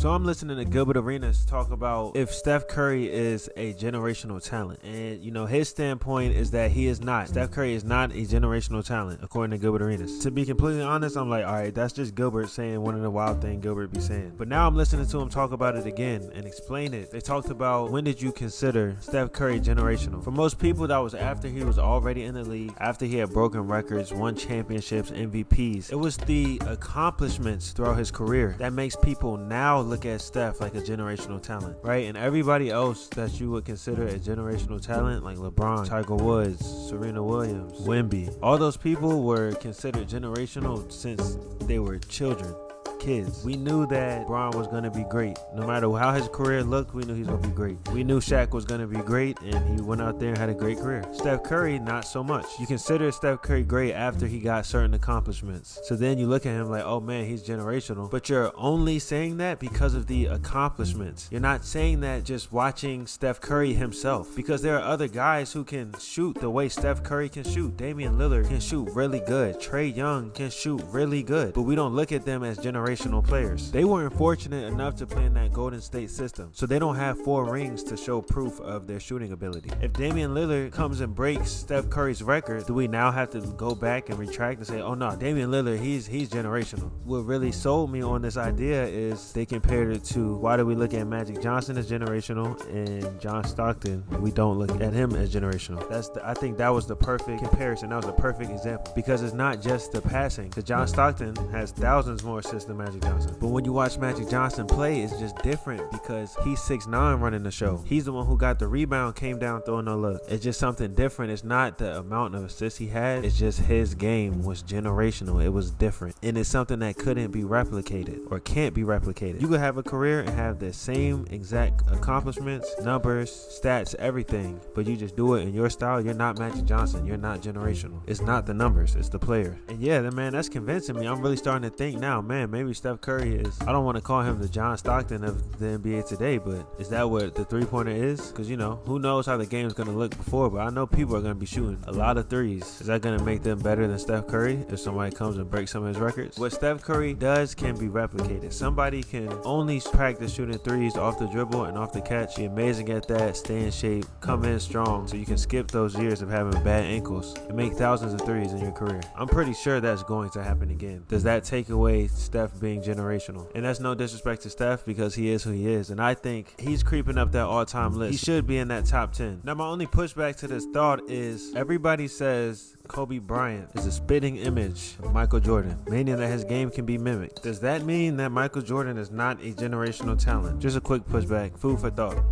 So I'm listening to Gilbert Arenas talk about if Steph Curry is a generational talent. And, his standpoint is that he is not. Steph Curry is not a generational talent, according to Gilbert Arenas. To be completely honest, I'm like, all right, that's just Gilbert saying one of the wild things Gilbert be saying. But now I'm listening to him talk about it again and explain it. They talked about, when did you consider Steph Curry generational? For most people, that was after he was already in the league, after he had broken records, won championships, MVPs. It was the accomplishments throughout his career that makes people now look at Steph like a generational talent, right? And everybody else that you would consider a generational talent, like LeBron, Tiger Woods, Serena Williams, Wemby, all those people were considered generational since they were children. Kids. We knew that Bron was going to be great. No matter how his career looked, we knew he was going to be great. We knew Shaq was going to be great, and he went out there and had a great career. Steph Curry, not so much. You consider Steph Curry great after he got certain accomplishments. So then you look at him like, oh man, he's generational. But you're only saying that because of the accomplishments. You're not saying that just watching Steph Curry himself, because there are other guys who can shoot the way Steph Curry can shoot. Damian Lillard can shoot really good. Trae Young can shoot really good. But we don't look at them as generational players. They weren't fortunate enough to play in that Golden State system, so they don't have 4 rings to show proof of their shooting ability. If Damian Lillard comes and breaks Steph Curry's record, do we now have to go back and retract and say, oh no, Damian Lillard, he's generational? What really sold me on this idea is they compared it to, why do we look at Magic Johnson as generational and John Stockton, we don't look at him as generational? I think that was the perfect comparison. That was a perfect example, because it's not just the passing. Because John Stockton has thousands more assists than Magic Johnson. But when you watch Magic Johnson play, it's just different because he's 6'9" running the show. He's the one who got the rebound, came down throwing no look. It's just something different. It's not the amount of assists he had. It's just his game was generational. It was different. And it's something that couldn't be replicated or can't be replicated. You could have a career and have the same exact accomplishments, numbers, stats, everything, but you just do it in your style. You're not Magic Johnson. You're not generational. It's not the numbers. It's the player. And yeah, man, that's convincing me. I'm really starting to think now, man, maybe Steph Curry is, I don't want to call him the John Stockton of the NBA today, but is that what the three-pointer is? Because, who knows how the game's going to look before, but I know people are going to be shooting a lot of threes. Is that going to make them better than Steph Curry if somebody comes and breaks some of his records? What Steph Curry does can be replicated. Somebody can only practice shooting threes off the dribble and off the catch, be amazing at that, stay in shape, come in strong, so you can skip those years of having bad ankles and make thousands of threes in your career. I'm pretty sure that's going to happen again. Does that take away Steph being generational? And that's no disrespect to Steph, because he is who he is, and I think he's creeping up that all-time list. He should be in that top 10. Now, my only pushback to this thought is everybody says Kobe Bryant is a spitting image of Michael Jordan, meaning that his game can be mimicked. Does that mean that Michael Jordan is not a generational talent? Just a quick pushback, food for thought.